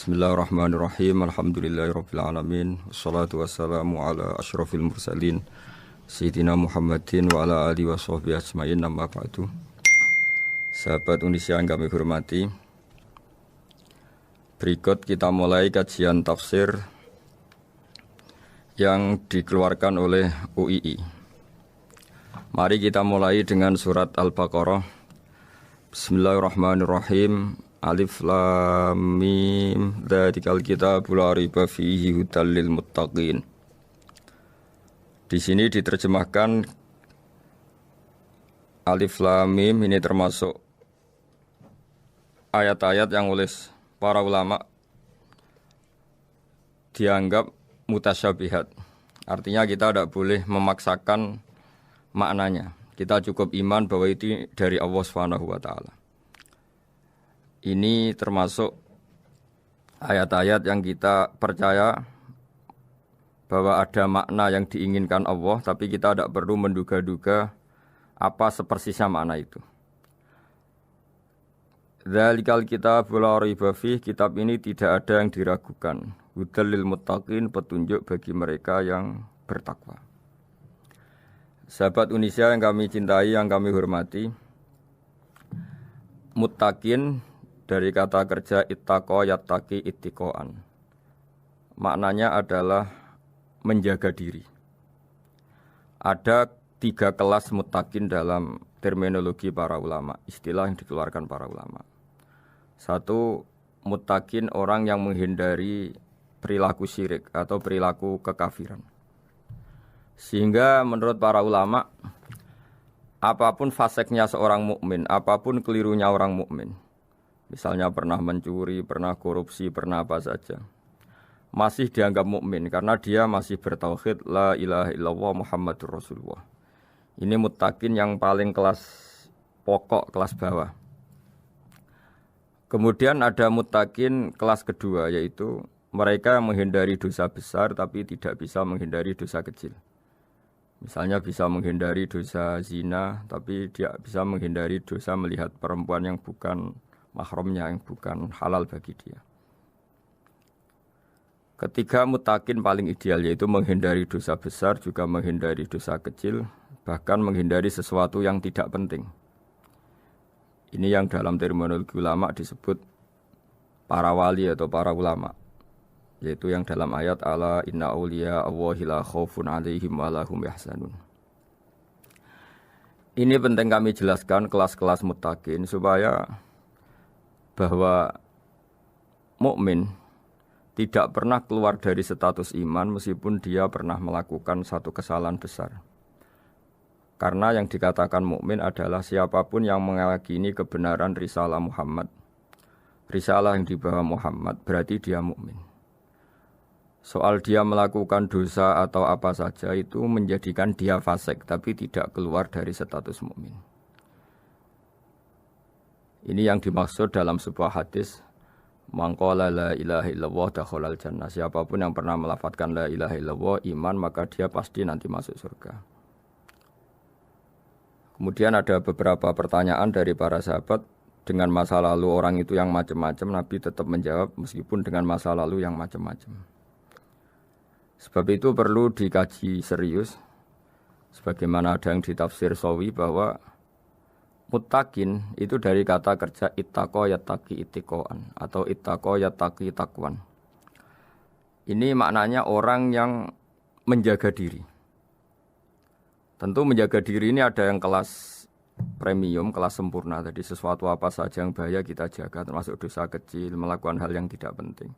Bismillahirrahmanirrahim. Alhamdulillahirabbil alamin. Wassalatu wassalamu ala asyrafil mursalin Sayyidina Muhammadin wa ala alihi washabbihi ajmain. Amma ba'du. Sahabat Indonesia yang kami hormati, berikut kita mulai kajian tafsir yang dikeluarkan oleh UII. Mari kita mulai dengan surat Al-Baqarah. Bismillahirrahmanirrahim. Alif lam mim dzalikal kitabul la raiba fihi hudal lil muttaqin. Di sini diterjemahkan Alif lam mim ini termasuk ayat-ayat yang oleh para ulama dianggap mutasyabihat. Artinya kita tidak boleh memaksakan maknanya. Kita cukup iman bahwa itu dari Allah Subhanahu wa taala. Ini termasuk ayat-ayat yang kita percaya bahwa ada makna yang diinginkan Allah, tapi kita tidak perlu menduga-duga apa sepersisnya makna itu. Dzalikal kitabul la raiba fihi, kitab ini tidak ada yang diragukan. Hudal lil muttaqin, petunjuk bagi mereka yang bertakwa. Sahabat Indonesia yang kami cintai, yang kami hormati, muttaqin dari kata kerja ittaqa yattaqi ittiqaan. Maknanya adalah menjaga diri. Ada 3 kelas muttaqin dalam terminologi para ulama, istilah yang dikeluarkan para ulama. 1, muttaqin orang yang menghindari perilaku syirik atau perilaku kekafiran. Sehingga menurut para ulama, apapun faseknya seorang mukmin, apapun kelirunya orang mukmin, misalnya pernah mencuri, pernah korupsi, pernah apa saja, masih dianggap mukmin karena dia masih bertauhid la ilaha illallah Muhammadur Rasulullah. Ini muttaqin yang paling kelas pokok, kelas bawah. Kemudian ada muttaqin kelas kedua, yaitu mereka yang menghindari dosa besar tapi tidak bisa menghindari dosa kecil. Misalnya bisa menghindari dosa zina tapi dia bisa menghindari dosa melihat perempuan yang bukan mahramnya, yang bukan halal bagi dia. Ketiga muttaqin paling ideal, yaitu menghindari dosa besar, juga menghindari dosa kecil, bahkan menghindari sesuatu yang tidak penting. Ini yang dalam terminologi ulama disebut para wali atau para ulama, yaitu yang dalam ayat ala inna awliya Allahi la khaufun alaihim wa lahum yahzanun. Ini penting kami jelaskan kelas-kelas muttaqin supaya bahwa mukmin tidak pernah keluar dari status iman meskipun dia pernah melakukan satu kesalahan besar. Karena yang dikatakan mukmin adalah siapapun yang meyakini kebenaran risalah Muhammad, risalah yang dibawa Muhammad, berarti dia mukmin. Soal dia melakukan dosa atau apa saja itu menjadikan dia fasik, tapi tidak keluar dari status mukmin. Ini yang dimaksud dalam sebuah hadis, man qala la ilaha illallah dakhalal jannah. Siapapun yang pernah melafadzkan la ilaha illallah iman, maka dia pasti nanti masuk surga. Kemudian ada beberapa pertanyaan dari para sahabat dengan masa lalu orang itu yang macam-macam, Nabi tetap menjawab meskipun dengan masa lalu yang macam-macam. Sebab itu perlu dikaji serius, sebagaimana ada yang ditafsir Sawi bahwa muttaqin itu dari kata kerja ittaqa yattaqi ittiqaan atau ittaqa yattaqi taqwan. Ini maknanya orang yang menjaga diri. Tentu menjaga diri ini ada yang kelas premium, kelas sempurna. Jadi sesuatu apa saja yang bahaya kita jaga, termasuk dosa kecil, melakukan hal yang tidak penting.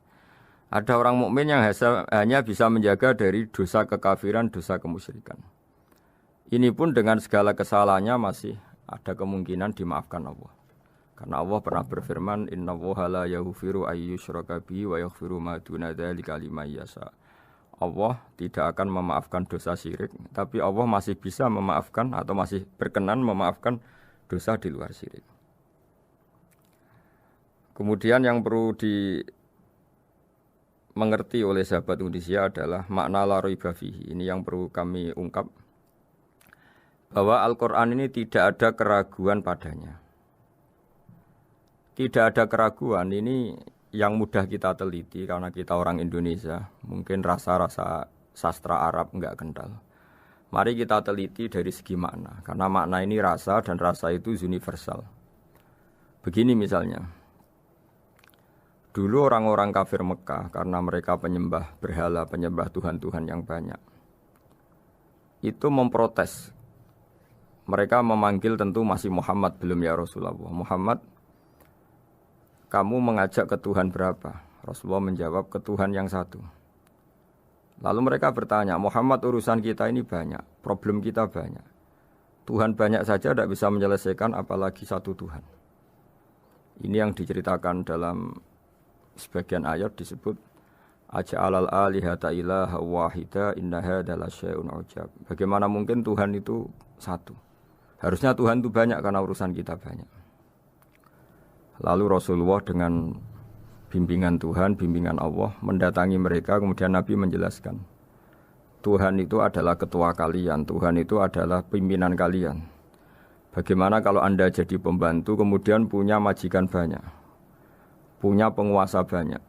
Ada orang mukmin yang hanya bisa menjaga dari dosa kekafiran, dosa kemusyrikan. Ini pun dengan segala kesalahannya masih ada kemungkinan dimaafkan Allah. Karena Allah pernah berfirman, innallaha la yaghfiru ayyushraka bihi wa yaghfiru ma duna dzalika liman yasha. Allah tidak akan memaafkan dosa syirik, tapi Allah masih bisa memaafkan atau masih berkenan memaafkan dosa di luar syirik. Kemudian yang perlu dimengerti oleh sahabat Indonesia adalah makna la raiba fihi. Ini yang perlu kami ungkap, bahwa Al-Quran ini tidak ada keraguan padanya. Tidak ada keraguan ini yang mudah kita teliti karena kita orang Indonesia, mungkin rasa-rasa sastra Arab enggak kental. Mari kita teliti dari segi makna, karena makna ini rasa dan rasa itu universal. Begini misalnya, dulu orang-orang kafir Mekah karena mereka penyembah berhala, penyembah Tuhan-Tuhan yang banyak, itu memprotes. Mereka memanggil tentu masih Muhammad, belum ya Rasulullah. Muhammad, kamu mengajak ke Tuhan berapa? Rasulullah menjawab, ke Tuhan yang satu. Lalu mereka bertanya, Muhammad urusan kita ini banyak, problem kita banyak. Tuhan banyak saja tidak bisa menyelesaikan, apalagi satu Tuhan. Ini yang diceritakan dalam sebagian ayat disebut, Aja'alal alihata ilaha wahida inna hadza lasyai'un ujab. Bagaimana mungkin Tuhan itu satu? Harusnya Tuhan itu banyak karena urusan kita banyak. Lalu Rasulullah dengan bimbingan Tuhan, bimbingan Allah mendatangi mereka, kemudian Nabi menjelaskan, Tuhan itu adalah ketua kalian, Tuhan itu adalah pimpinan kalian. Bagaimana kalau Anda jadi pembantu kemudian punya majikan banyak, punya penguasa banyak,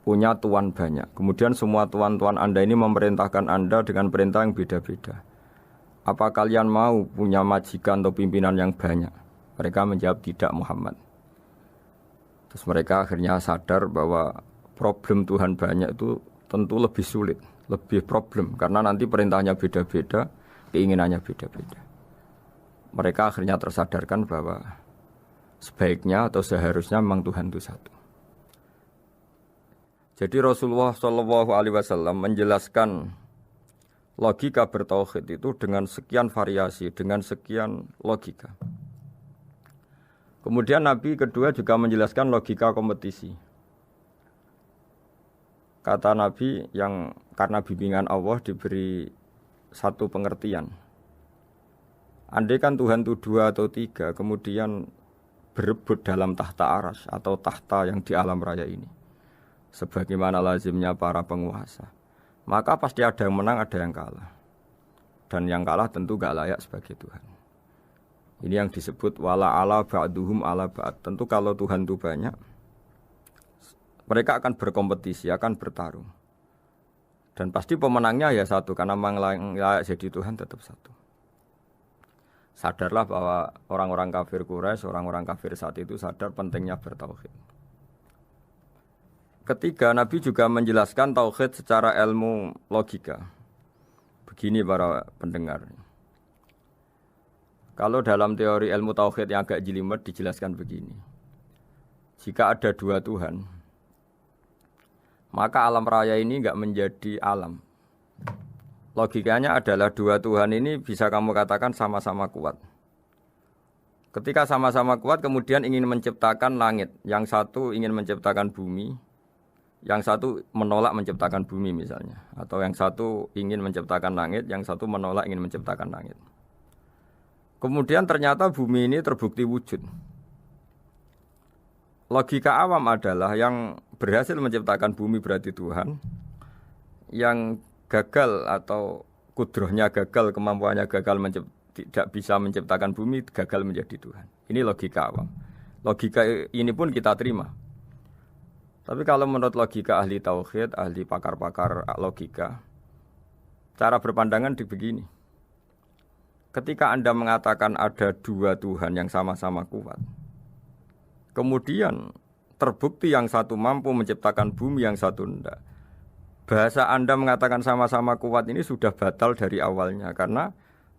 punya tuan banyak, kemudian semua tuan-tuan Anda ini memerintahkan Anda dengan perintah yang beda-beda. Apa kalian mau punya majikan atau pimpinan yang banyak? Mereka menjawab tidak, Muhammad. Terus mereka akhirnya sadar bahwa problem Tuhan banyak itu tentu lebih sulit, lebih problem. Karena nanti perintahnya beda-beda, keinginannya beda-beda. Mereka akhirnya tersadarkan bahwa sebaiknya atau seharusnya memang Tuhan itu satu. Jadi Rasulullah SAW menjelaskan logika bertauhid itu dengan sekian variasi, dengan sekian logika. Kemudian Nabi kedua juga menjelaskan logika kompetisi. Kata Nabi yang karena bimbingan Allah diberi satu pengertian. Andai kan Tuhan itu 2 atau 3, kemudian berebut dalam tahta aras atau tahta yang di alam raya ini. Sebagaimana lazimnya para penguasa. Maka pasti ada yang menang, ada yang kalah. Dan yang kalah tentu gak layak sebagai Tuhan. Ini yang disebut wala ala ba'duhum ala ba'd. Tentu kalau Tuhan itu banyak, mereka akan berkompetisi, akan bertarung. Dan pasti pemenangnya ya satu, karena memang layak jadi Tuhan tetap satu. Sadarlah bahwa orang-orang kafir Quraisy, orang-orang kafir saat itu sadar pentingnya bertauhid. Ketiga, Nabi juga menjelaskan tauhid secara ilmu logika. Begini para pendengar. Kalau dalam teori ilmu tauhid yang agak jelimet dijelaskan begini. Jika ada 2 Tuhan, maka alam raya ini enggak menjadi alam. Logikanya adalah 2 Tuhan ini bisa kamu katakan sama-sama kuat. Ketika sama-sama kuat kemudian ingin menciptakan langit, yang satu ingin menciptakan bumi, yang satu menolak menciptakan bumi misalnya, atau yang satu ingin menciptakan langit, yang satu menolak ingin menciptakan langit. Kemudian ternyata bumi ini terbukti wujud. Logika awam adalah yang berhasil menciptakan bumi berarti Tuhan, yang gagal atau kudrohnya gagal, kemampuannya gagal tidak bisa menciptakan bumi, gagal menjadi Tuhan. Ini logika awam. Logika ini pun kita terima. Tapi kalau menurut logika ahli tauhid, ahli pakar-pakar logika, cara berpandangan begini. Ketika Anda mengatakan ada 2 Tuhan yang sama-sama kuat, kemudian terbukti yang satu mampu menciptakan bumi, yang satu tidak. Bahasa Anda mengatakan sama-sama kuat ini sudah batal dari awalnya, karena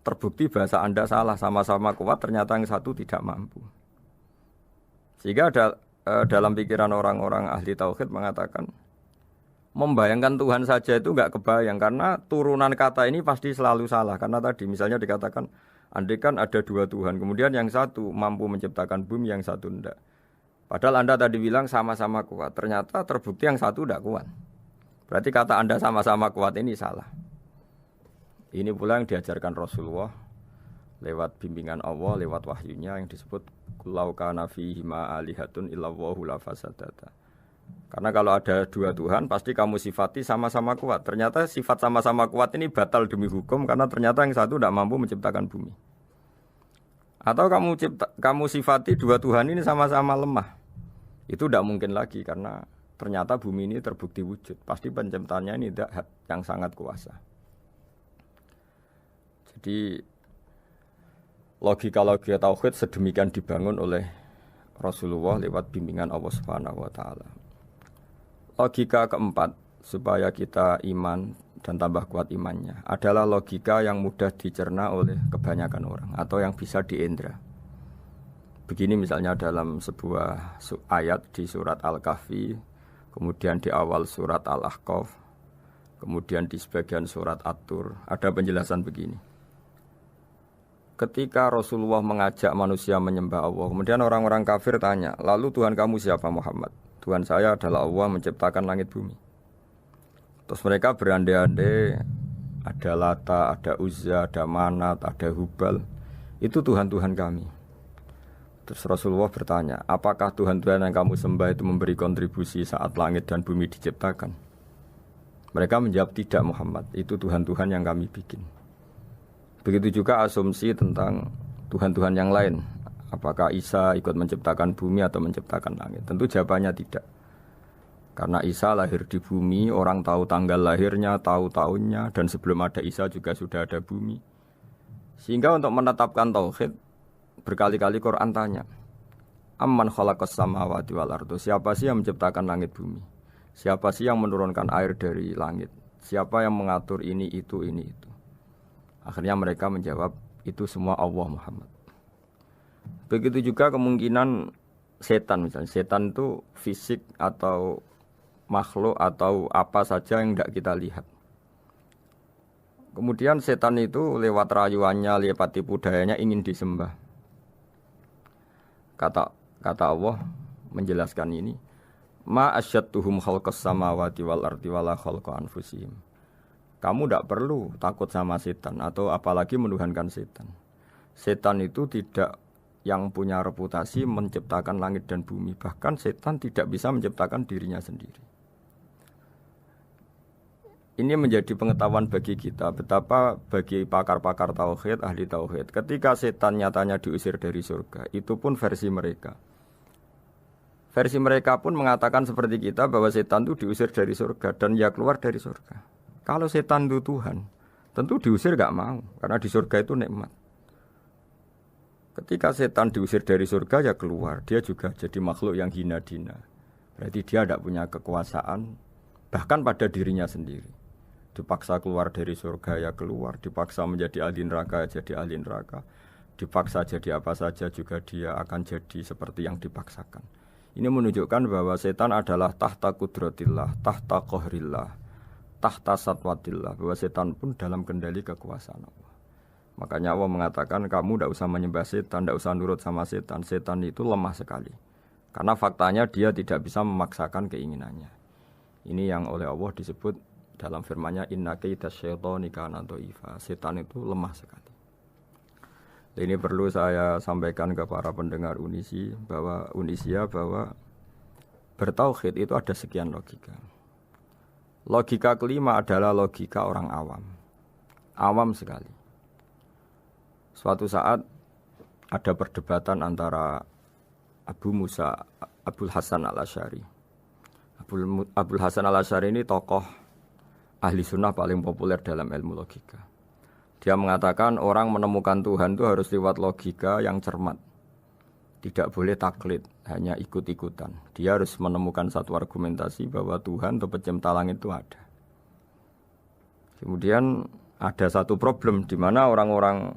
terbukti bahasa Anda salah, sama-sama kuat ternyata yang satu tidak mampu. Sehingga dalam pikiran orang-orang ahli tauhid mengatakan, membayangkan Tuhan saja itu enggak kebayang, karena turunan kata ini pasti selalu salah. Karena tadi misalnya dikatakan, andai kan ada 2 Tuhan, kemudian yang satu mampu menciptakan bumi, yang satu tidak. Padahal Anda tadi bilang sama-sama kuat, ternyata terbukti yang satu tidak kuat. Berarti kata Anda sama-sama kuat ini salah. Ini pula yang diajarkan Rasulullah lewat bimbingan Allah, lewat wahyunya yang disebut Lau kana fihi ma alihatun illallahu la fasadata. Karena kalau ada 2 Tuhan, pasti kamu sifati sama-sama kuat. Ternyata sifat sama-sama kuat ini batal demi hukum, karena ternyata yang satu tidak mampu menciptakan bumi. Atau kamu sifati 2 Tuhan ini sama-sama lemah. Itu tidak mungkin lagi, karena ternyata bumi ini terbukti wujud. Pasti penciptanya ini tidak yang sangat kuasa. Jadi logika-logika tauhid sedemikian dibangun oleh Rasulullah lewat bimbingan Allah Subhanahu wa taala. Logika keempat supaya kita iman dan tambah kuat imannya adalah logika yang mudah dicerna oleh kebanyakan orang atau yang bisa diindra. Begini misalnya dalam sebuah ayat di surat Al-Kahfi, kemudian di awal surat Al-Ahqaf, kemudian di sebagian surat At-Tur, ada penjelasan begini. Ketika Rasulullah mengajak manusia menyembah Allah, kemudian orang-orang kafir tanya, lalu Tuhan kamu siapa Muhammad? Tuhan saya adalah Allah menciptakan langit bumi. Terus mereka berandai-andai, ada Lata, ada Uzza, ada Manat, ada Hubal. Itu Tuhan-Tuhan kami. Terus Rasulullah bertanya, apakah Tuhan-Tuhan yang kamu sembah itu memberi kontribusi saat langit dan bumi diciptakan? Mereka menjawab, tidak Muhammad, itu Tuhan-Tuhan yang kami bikin. Begitu juga asumsi tentang Tuhan-Tuhan yang lain. Apakah Isa ikut menciptakan bumi atau menciptakan langit? Tentu jawabannya tidak. Karena Isa lahir di bumi, orang tahu tanggal lahirnya, tahu tahunnya, dan sebelum ada Isa juga sudah ada bumi. Sehingga untuk menetapkan tauhid, berkali-kali Quran tanya, Amman khalaqas samawati wal ardu? Siapa sih yang menciptakan langit bumi? Siapa sih yang menurunkan air dari langit? Siapa yang mengatur ini, itu, ini, itu? Akhirnya mereka menjawab, itu semua Allah Muhammad. Begitu juga kemungkinan setan misalnya. Setan itu fisik atau makhluk atau apa saja yang tidak kita lihat. Kemudian setan itu lewat rayuannya, lewat tipu dayanya ingin disembah. Kata Allah menjelaskan ini, Ma asyadtuhum khalqas samawati wal ardi wala khalqa anfusihim. Kamu tidak perlu takut sama setan atau apalagi menuhankan setan. Setan itu tidak yang punya reputasi menciptakan langit dan bumi. Bahkan setan tidak bisa menciptakan dirinya sendiri. Ini menjadi pengetahuan bagi kita. Betapa bagi pakar-pakar tauhid, ahli tauhid. Ketika setan nyatanya diusir dari surga, itu pun versi mereka. Versi mereka pun mengatakan seperti kita bahwa setan itu diusir dari surga dan ya keluar dari surga. Kalau setan itu Tuhan, tentu diusir gak mau, karena di surga itu nikmat. Ketika setan diusir dari surga ya keluar, dia juga jadi makhluk yang hina-dina. Berarti dia tidak punya kekuasaan, bahkan pada dirinya sendiri. Dipaksa keluar dari surga ya keluar, dipaksa menjadi ahli neraka ya jadi ahli neraka, dipaksa jadi apa saja juga dia akan jadi seperti yang dipaksakan. Ini menunjukkan bahwa setan adalah tahta kudratillah, tahta qahrillah, tahta satwatillah, bahwa setan pun dalam kendali kekuasaan Allah. Makanya Allah mengatakan kamu tidak usah menyembah setan, tidak usah nurut sama setan. Setan itu lemah sekali. Karena faktanya dia tidak bisa memaksakan keinginannya. Ini yang oleh Allah disebut dalam firman-Nya inna kaida syaitani kana dhaifa. Setan itu lemah sekali. Ini perlu saya sampaikan ke para pendengar Unisia bahwa bertauhid itu ada sekian logika. Logika kelima adalah logika orang awam. Awam sekali. Suatu saat ada perdebatan antara Abul Hasan al-Asy'ari. Abul Hasan al-Asy'ari ini tokoh ahli sunnah paling populer dalam ilmu logika. Dia mengatakan orang menemukan Tuhan itu harus lewat logika yang cermat. Tidak boleh taklid, hanya ikut-ikutan. Dia harus menemukan satu argumentasi bahwa Tuhan atau pencipta langit itu ada. Kemudian ada satu problem di mana orang-orang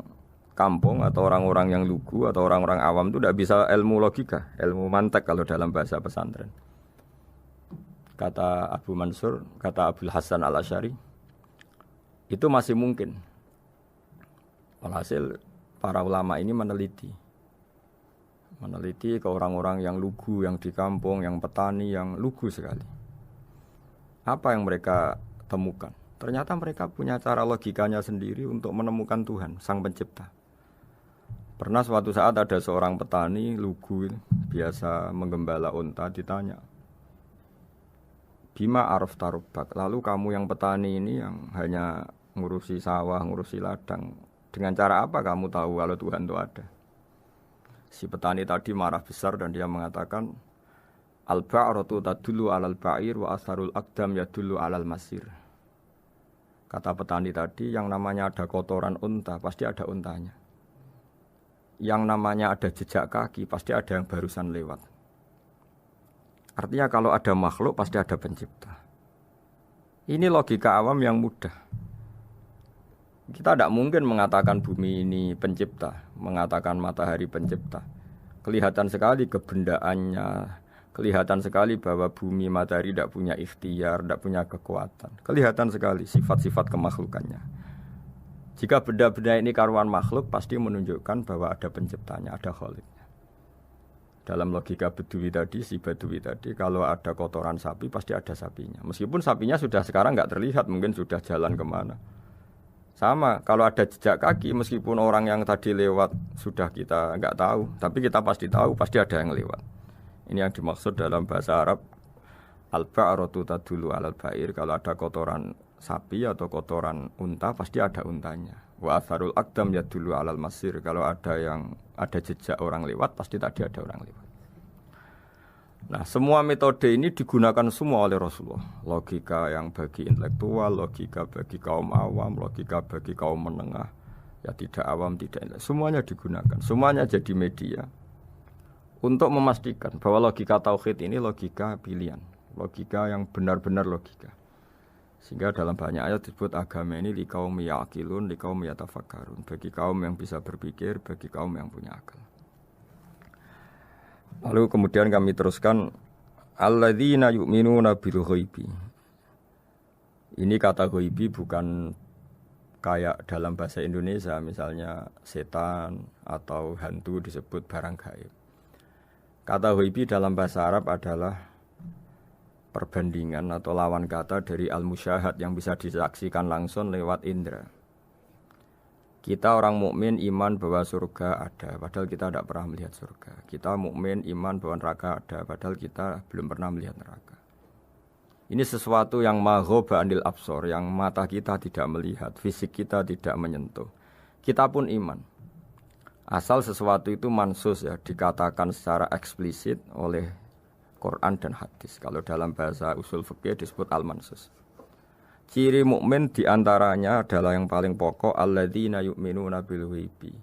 kampung atau orang-orang yang lugu atau orang-orang awam itu tidak bisa ilmu logika, ilmu mantek kalau dalam bahasa pesantren. Kata Abu Mansur, kata Abul Hasan al-Asy'ari, itu masih mungkin. Walhasil para ulama ini meneliti ke orang-orang yang lugu, yang di kampung, yang petani, yang lugu sekali. Apa yang mereka temukan? Ternyata mereka punya cara logikanya sendiri untuk menemukan Tuhan, Sang Pencipta. Pernah suatu saat ada seorang petani lugu, biasa menggembala unta, ditanya, Bima araf tarubak, lalu kamu yang petani ini yang hanya ngurusi sawah, ngurusi ladang, dengan cara apa kamu tahu kalau Tuhan itu ada? Si petani tadi marah besar dan dia mengatakan, Al-ba'ratu tadullu 'alal ba'ir wa asarul aqdam yadullu 'alal masir. Kata petani tadi, yang namanya ada kotoran unta, pasti ada untanya. Yang namanya ada jejak kaki, pasti ada yang barusan lewat. Artinya kalau ada makhluk, pasti ada pencipta. Ini logika awam yang mudah. Kita tidak mungkin mengatakan bumi ini pencipta, mengatakan matahari pencipta. Kelihatan sekali kebendaannya, kelihatan sekali bahwa bumi matahari tidak punya ikhtiar, tidak punya kekuatan. Kelihatan sekali sifat-sifat kemakhlukannya. Jika benda-benda ini karuan makhluk, pasti menunjukkan bahwa ada penciptanya, ada khaliknya. Dalam logika Bedui tadi, si Bedui tadi, kalau ada kotoran sapi, pasti ada sapinya. Meskipun sapinya sudah sekarang nggak terlihat, mungkin sudah jalan kemana. Sama, kalau ada jejak kaki, meskipun orang yang tadi lewat sudah kita nggak tahu, tapi kita pasti tahu, pasti ada yang lewat. Ini yang dimaksud dalam bahasa Arab, al-ba'ratu tadullu 'alal ba'ir. Kalau ada kotoran sapi atau kotoran unta, pasti ada untanya. Wa atharul aqdam yadullu 'alal masir. Kalau ada jejak orang lewat, pasti tadi ada orang lewat. Nah, semua metode ini digunakan semua oleh Rasulullah. Logika yang bagi intelektual, logika bagi kaum awam, logika bagi kaum menengah, ya tidak awam, tidak intelektual. Semuanya digunakan, semuanya jadi media untuk memastikan bahwa logika tauhid ini logika pilihan, logika yang benar-benar logika. Sehingga dalam banyak ayat disebut agama ini liqaum yaqilun, liqaum yatafakkarun, bagi kaum yang bisa berpikir, bagi kaum yang punya akal. Lalu kemudian kami teruskan alladzina yu'minuna bil ghaibi. Ini kata ghaibi bukan kayak dalam bahasa Indonesia misalnya setan atau hantu disebut barang gaib. Kata ghaibi dalam bahasa Arab adalah perbandingan atau lawan kata dari al-musyahad yang bisa disaksikan langsung lewat indera. Kita orang mukmin iman bahwa surga ada, padahal kita tidak pernah melihat surga. Kita mukmin iman bahwa neraka ada, padahal kita belum pernah melihat neraka. Ini sesuatu yang maghoba anil absor, yang mata kita tidak melihat, fisik kita tidak menyentuh. Kita pun iman. Asal sesuatu itu mansus ya, dikatakan secara eksplisit oleh Quran dan hadis. Kalau dalam bahasa usul fikih disebut al-mansus. Ciri mukmin diantaranya adalah yang paling pokok alladzina yu'minuna bil ghaibi.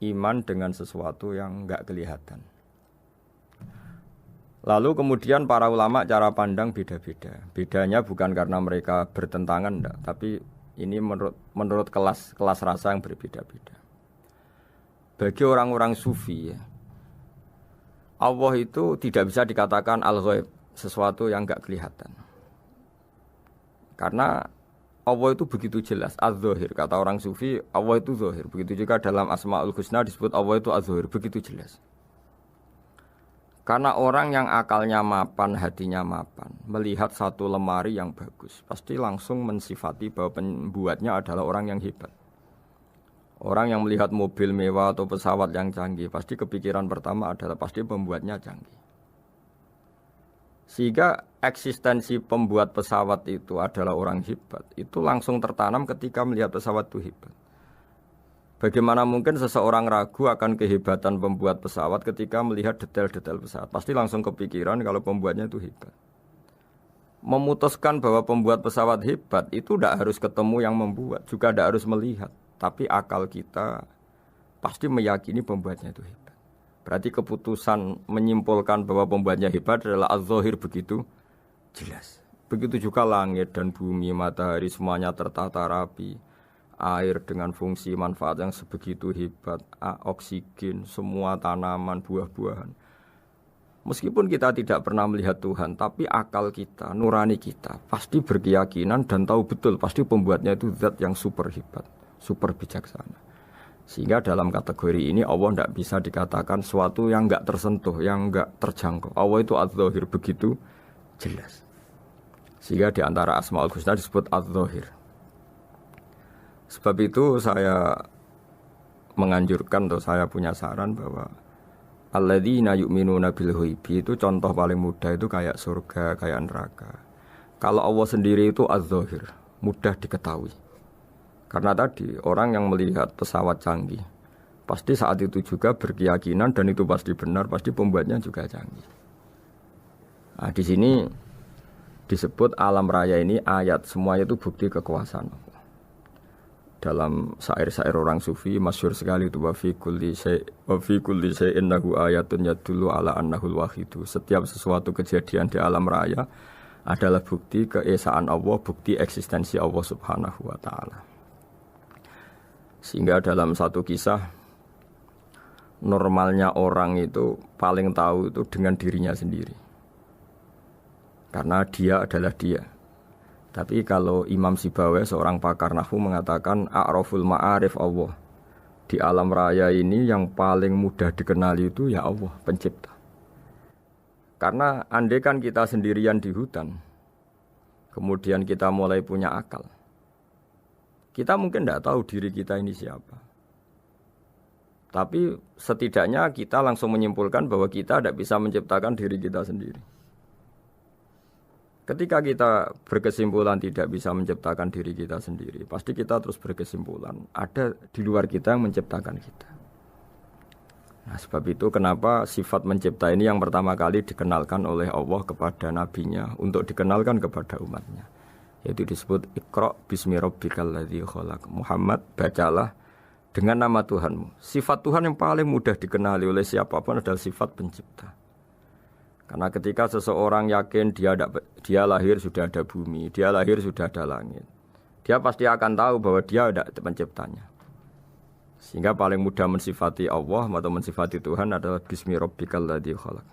Iman dengan sesuatu yang enggak kelihatan. Lalu kemudian para ulama cara pandang beda-beda. Bedanya bukan karena mereka bertentangan enggak, tapi ini menurut kelas rasa yang berbeda-beda. Bagi orang-orang sufi ya, Allah itu tidak bisa dikatakan al-ghaib, sesuatu yang enggak kelihatan. Karena Allah itu begitu jelas, az-zahir. Kata orang sufi, Allah itu zahir. Begitu juga dalam Asmaul Husna disebut Allah itu az-zahir. Begitu jelas. Karena orang yang akalnya mapan, hatinya mapan, melihat satu lemari yang bagus, pasti langsung mensifati bahwa pembuatnya adalah orang yang hebat. Orang yang melihat mobil mewah atau pesawat yang canggih, pasti kepikiran pertama adalah pasti pembuatnya canggih. Sehingga eksistensi pembuat pesawat itu adalah orang hebat, itu langsung tertanam ketika melihat pesawat itu hebat. Bagaimana mungkin seseorang ragu akan kehebatan pembuat pesawat ketika melihat detail-detail pesawat? Pasti langsung kepikiran kalau pembuatnya itu hebat. Memutuskan bahwa pembuat pesawat hebat itu tidak harus ketemu yang membuat, juga tidak harus melihat. Tapi akal kita pasti meyakini pembuatnya itu hebat. Berarti keputusan menyimpulkan bahwa pembuatnya hebat adalah az-zahir begitu jelas. Begitu juga langit dan bumi, matahari semuanya tertata rapi. Air dengan fungsi manfaat yang sebegitu hebat, oksigen, semua tanaman, buah-buahan. Meskipun kita tidak pernah melihat Tuhan, tapi akal kita, nurani kita pasti berkeyakinan dan tahu betul pasti pembuatnya itu zat yang super hebat, super bijaksana. Sehingga dalam kategori ini Allah tidak bisa dikatakan sesuatu yang enggak tersentuh, yang enggak terjangkau. Allah itu az-zahir begitu jelas. Sehingga di antara Asmaul Husna disebut az-zahir. Sebab itu saya menganjurkan atau saya punya saran bahwa alladzina yu'minuna bil ghaibi itu contoh paling mudah itu kayak surga, kayak neraka. Kalau Allah sendiri itu az-zahir, mudah diketahui. Karena tadi orang yang melihat pesawat canggih pasti saat itu juga berkeyakinan dan itu pasti benar, pasti pembuatnya juga canggih. Nah, di sini disebut alam raya ini ayat, semuanya itu bukti kekuasaan Allah. Dalam syair-syair orang sufi masyhur sekali itu wa fi kulli syai'in lahu ayatun yadullu ala annahul wahidu. Setiap sesuatu kejadian di alam raya adalah bukti keesaan Allah, bukti eksistensi Allah Subhanahu wa taala. Sehingga dalam satu kisah normalnya orang itu paling tahu itu dengan dirinya sendiri. Karena dia adalah dia. Tapi kalau Imam Sibawai, seorang pakar nahwu, mengatakan a'raful ma'arif Allah. Di alam raya ini yang paling mudah dikenali itu ya Allah, pencipta. Karena andai kan kita sendirian di hutan, kemudian kita mulai punya akal, kita mungkin tidak tahu diri kita ini siapa. Tapi setidaknya kita langsung menyimpulkan bahwa kita tidak bisa menciptakan diri kita sendiri. Ketika kita berkesimpulan tidak bisa menciptakan diri kita sendiri, pasti kita terus berkesimpulan ada di luar kita yang menciptakan kita. Nah, sebab itu kenapa sifat mencipta ini yang pertama kali dikenalkan oleh Allah kepada nabinya untuk dikenalkan kepada umatnya. Yaitu disebut Iqra bismi rabbikal ladzi khalaq. Muhammad, bacalah dengan nama Tuhanmu. Sifat Tuhan yang paling mudah dikenali oleh siapapun adalah sifat pencipta. Karena ketika seseorang yakin dia lahir sudah ada bumi, dia lahir sudah ada langit, dia pasti akan tahu bahwa dia ada penciptanya. Sehingga paling mudah mensifati Allah atau mensifati Tuhan adalah bismi rabbikal ladzi khalaq.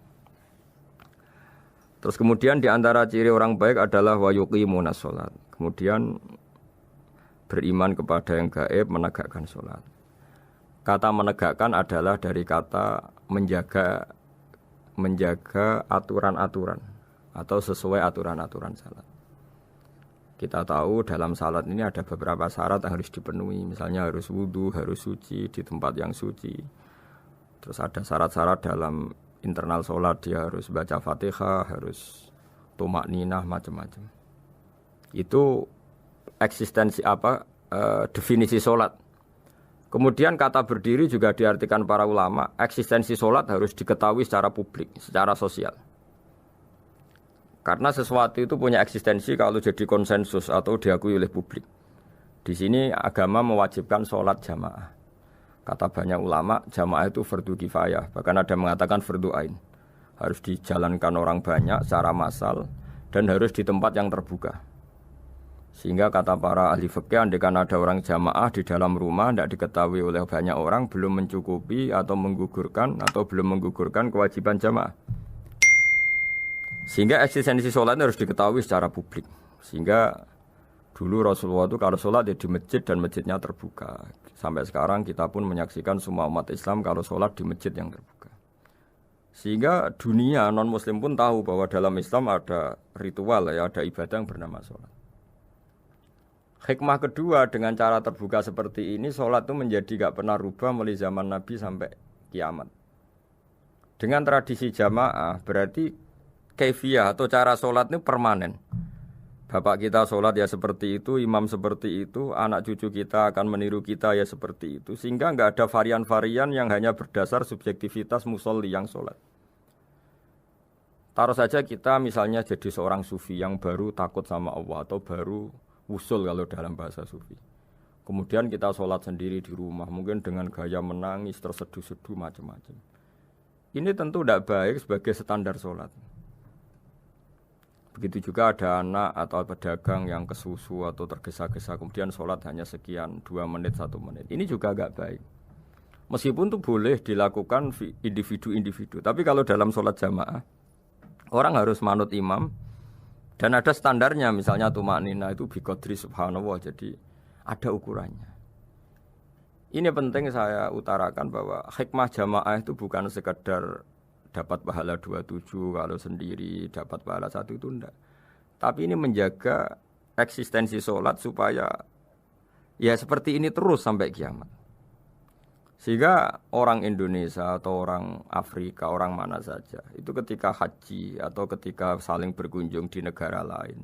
Terus kemudian di antara ciri orang baik adalah wa yuqimunas shalat. Kemudian beriman kepada yang gaib, menegakkan sholat. Kata menegakkan adalah dari kata menjaga aturan-aturan atau sesuai aturan-aturan salat. Kita tahu dalam salat ini ada beberapa syarat yang harus dipenuhi. Misalnya harus wudu, harus suci di tempat yang suci. Terus ada syarat-syarat dalam internal sholat, dia harus baca Fatihah, harus tumakninah, macam-macam. Itu eksistensi definisi sholat. Kemudian kata berdiri juga diartikan para ulama, eksistensi sholat harus diketahui secara publik, secara sosial. Karena sesuatu itu punya eksistensi kalau jadi konsensus atau diakui oleh publik. Di sini agama mewajibkan sholat jamaah. Kata banyak ulama, jamaah itu fardu kifayah, bahkan ada mengatakan fardu ain. Harus dijalankan orang banyak secara massal dan harus di tempat yang terbuka. Sehingga kata para ahli fikih, andaikan ada orang jamaah di dalam rumah tidak diketahui oleh banyak orang, belum mencukupi atau belum menggugurkan kewajiban jamaah. Sehingga eksistensi sholat harus diketahui secara publik. Sehingga dulu Rasulullah itu kalau sholat ya di masjid dan masjidnya terbuka. Sampai sekarang kita pun menyaksikan semua umat Islam kalau sholat di masjid yang terbuka. Sehingga dunia non-muslim pun tahu bahwa dalam Islam ada ritual, ya, ada ibadah yang bernama sholat. Hikmah kedua dengan cara terbuka seperti ini, sholat itu menjadi gak pernah rubah mulai zaman Nabi sampai kiamat. Dengan tradisi jamaah berarti kaifiyah atau cara sholat ini permanen. Bapak kita sholat ya seperti itu, imam seperti itu, anak cucu kita akan meniru kita ya seperti itu. Sehingga nggak ada varian-varian yang hanya berdasar subjektivitas musolli yang sholat. Taruh saja kita misalnya jadi seorang sufi yang baru takut sama Allah atau baru usul kalau dalam bahasa sufi. Kemudian kita sholat sendiri di rumah, mungkin dengan gaya menangis, terseduh-seduh macam-macam. Ini tentu tidak baik sebagai standar sholat. Begitu juga ada anak atau pedagang yang kesusu atau tergesa-gesa, kemudian sholat hanya sekian, 2 menit, 1 menit. Ini juga agak baik. Meskipun itu boleh dilakukan individu-individu. Tapi kalau dalam sholat jamaah, orang harus manut imam, dan ada standarnya, misalnya tumakninah itu biqadri subhanallah, jadi ada ukurannya. Ini penting saya utarakan bahwa hikmah jamaah itu bukan sekedar dapat pahala 27 kalau sendiri, dapat pahala 1 itu enggak. Tapi ini menjaga eksistensi sholat supaya ya seperti ini terus sampai kiamat. Sehingga orang Indonesia atau orang Afrika, orang mana saja, itu ketika haji atau ketika saling berkunjung di negara lain,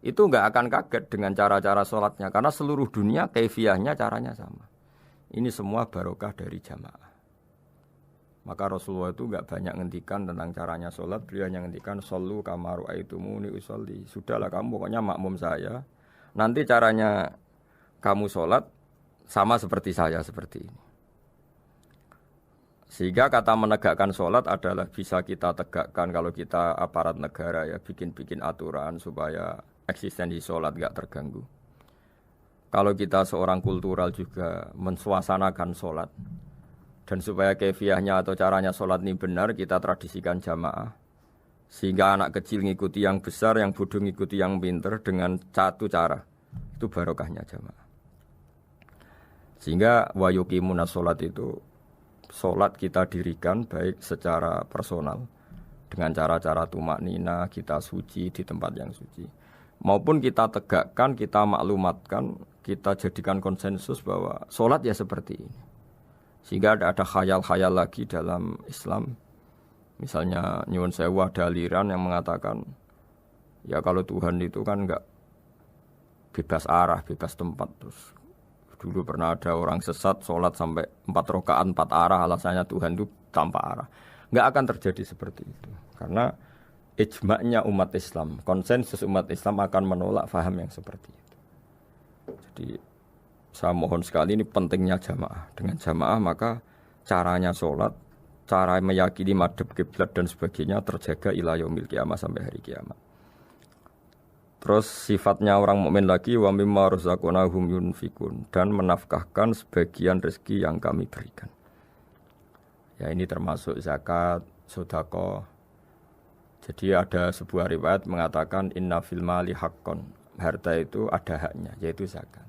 itu enggak akan kaget dengan cara-cara sholatnya. Karena seluruh dunia kaifiyahnya caranya sama. Ini semua barokah dari jamaah. Maka Rasulullah itu enggak banyak ngendikan tentang caranya sholat, beliau hanya ngendikan shollu kama ra'aitumuni usolli. Sudahlah kamu pokoknya makmum saya. Nanti caranya kamu sholat sama seperti saya seperti ini. Sehingga kata menegakkan sholat adalah bisa kita tegakkan kalau kita aparat negara ya bikin-bikin aturan supaya eksistensi sholat enggak terganggu. Kalau kita seorang kultural juga mensuasanakan sholat. Dan supaya kefiahnya atau caranya sholat ini benar, kita tradisikan jamaah. Sehingga anak kecil ngikuti yang besar, yang bodoh ngikuti yang pinter dengan satu cara. Itu barokahnya jamaah. Sehingga wa yuqimuna sholat itu, sholat kita dirikan baik secara personal. Dengan cara-cara tumak nina, kita suci di tempat yang suci. Maupun kita tegakkan, kita maklumatkan, kita jadikan konsensus bahwa sholat ya seperti ini. Sehingga ada khayal-khayal lagi dalam Islam. Misalnya nyuwun sewu ada aliran yang mengatakan ya kalau Tuhan itu kan enggak bebas arah, bebas tempat. Terus dulu pernah ada orang sesat sholat sampai 4 rakaat 4 arah, alasannya Tuhan itu tanpa arah. Enggak akan terjadi seperti itu. Karena ijma'nya umat Islam, konsensus umat Islam akan menolak faham yang seperti itu. Jadi saya mohon sekali ini pentingnya jamaah. Dengan jamaah maka caranya sholat, cara meyakini madhab kiblat dan sebagainya terjaga ila yaumil qiyamah sampai hari kiamat. Terus sifatnya orang mukmin lagi wa mimma razaqnahum yunfikun dan menafkahkan sebagian rezeki yang kami berikan. Ya ini termasuk zakat, sedekah. Jadi ada sebuah riwayat mengatakan inna fil mali haqqon. Harta itu ada haknya yaitu zakat.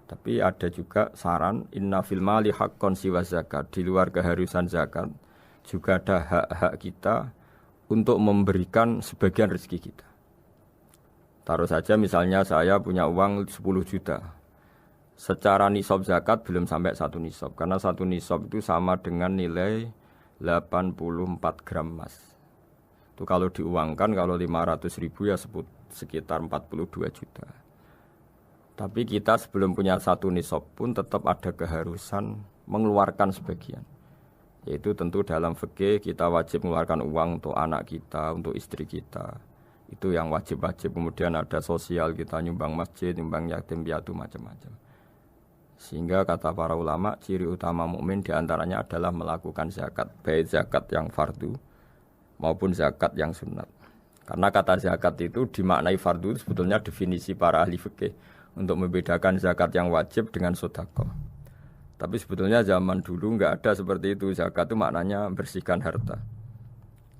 Tapi ada juga saran inna fil mali haqqon siwa zakat. Di luar keharusan zakat juga ada hak-hak kita untuk memberikan sebagian rezeki kita. Taruh saja misalnya saya punya uang 10 juta. Secara nisab zakat belum sampai 1 nisab. Karena 1 nisab itu sama dengan nilai 84 gram emas. Itu kalau diuangkan kalau 500 ribu ya sekitar 42 juta. Tapi kita sebelum punya 1 nisab pun tetap ada keharusan mengeluarkan sebagian. Yaitu tentu dalam fikih kita wajib mengeluarkan uang untuk anak kita, untuk istri kita. Itu yang wajib-wajib. Kemudian ada sosial kita nyumbang masjid, nyumbang yatim piatu macam-macam. Sehingga kata para ulama ciri utama mukmin diantaranya adalah melakukan zakat. Baik zakat yang fardu maupun zakat yang sunat. Karena kata zakat itu dimaknai fardu sebetulnya definisi para ahli fikih. Untuk membedakan zakat yang wajib dengan sedekah. Tapi sebetulnya zaman dulu enggak ada seperti itu. Zakat itu maknanya bersihkan harta.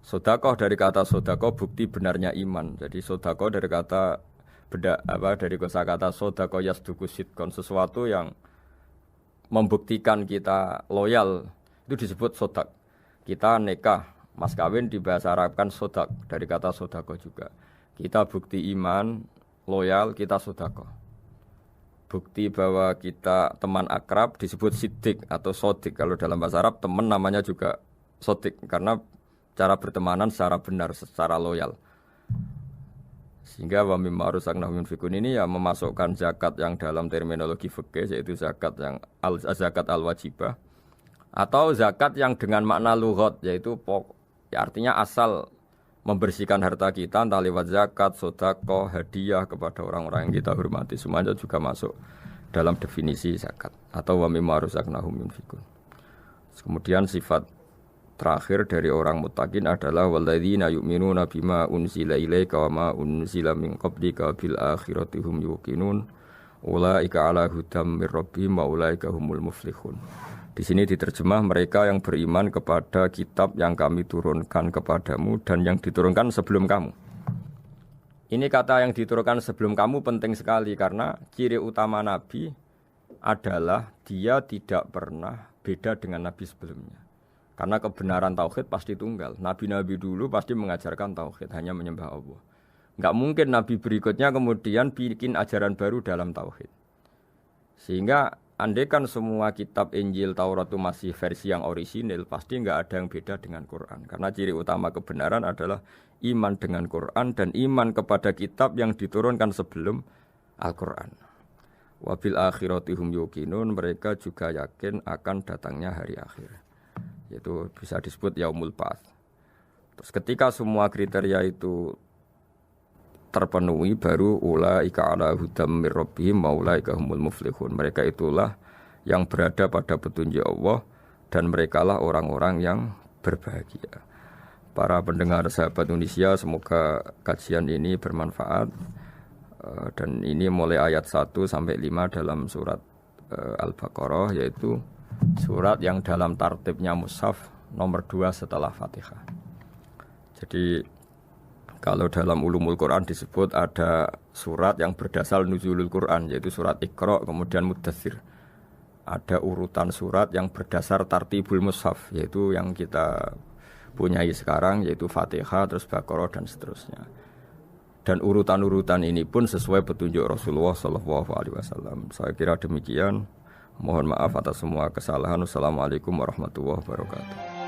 Sedekah dari kata sedekah bukti benarnya iman. Jadi sedekah dari kata dari kosakata sedekah yasduqu sidqon, sesuatu yang membuktikan kita loyal itu disebut sedekah. Kita nikah, mas kawin di bahasa Arab kan sedekah dari kata sedekah juga. Kita bukti iman, loyal, kita sedekah. Bukti bahwa kita teman akrab disebut siddiq atau sodik. Kalau dalam bahasa Arab teman namanya juga sodik. Karena cara bertemanan secara benar, secara loyal. Sehingga wa mimma razaqnahum yunfikun ini ya memasukkan zakat yang dalam terminologi fikih yaitu zakat yang zakat al-wajibah. Atau zakat yang dengan makna lughat yaitu ya artinya asal membersihkan harta kita entah lewat zakat, sedekah, hadiah kepada orang-orang yang kita hormati semuanya juga masuk dalam definisi zakat atau wa mimma razaqnahum yunfikun. Kemudian sifat terakhir dari orang muttaqin adalah walladzina yu'minuna bima unzila ilaika wa ma unzila min qablika bil akhirati hum yuqinun ulaika ala hudam mir rabbihim wa ulaika humul muflihun. Di sini diterjemah mereka yang beriman kepada kitab yang kami turunkan kepadamu dan yang diturunkan sebelum kamu. Ini kata yang diturunkan sebelum kamu penting sekali karena ciri utama Nabi adalah dia tidak pernah beda dengan Nabi sebelumnya. Karena kebenaran tauhid pasti tunggal. Nabi-nabi dulu pasti mengajarkan tauhid, hanya menyembah Allah. Enggak mungkin Nabi berikutnya kemudian bikin ajaran baru dalam tauhid. Sehingga andaikan semua kitab Injil, Taurat itu masih versi yang orisinil, pasti enggak ada yang beda dengan Quran. Karena ciri utama kebenaran adalah iman dengan Quran dan iman kepada kitab yang diturunkan sebelum Al-Quran. Wabil akhirati hum yuqinun, mereka juga yakin akan datangnya hari akhir. yaitu bisa disebut yaumul ba'ats. Terus ketika semua kriteria itu terpenuhi baru ulaika ala hudam mir rabbihim wa ulaika humul muflihun. Mereka itulah yang berada pada petunjuk Allah dan merekalah orang-orang yang berbahagia. Para pendengar sahabat Indonesia, semoga kajian ini bermanfaat. Dan ini mulai ayat 1 sampai 5 dalam surat Al-Baqarah, yaitu surat yang dalam tartibnya mushaf nomor 2 setelah Fatihah. Jadi kalau dalam ulumul Quran disebut ada surat yang berdasar nuzulul Quran, yaitu surat Iqra kemudian Muddatsir. Ada urutan surat yang berdasar tartibul mushaf, yaitu yang kita punyai sekarang, yaitu Fatihah, terus Baqarah dan seterusnya. Dan urutan-urutan ini pun sesuai petunjuk Rasulullah SAW. Saya kira demikian. Mohon maaf atas semua kesalahan. Wassalamualaikum warahmatullahi wabarakatuh.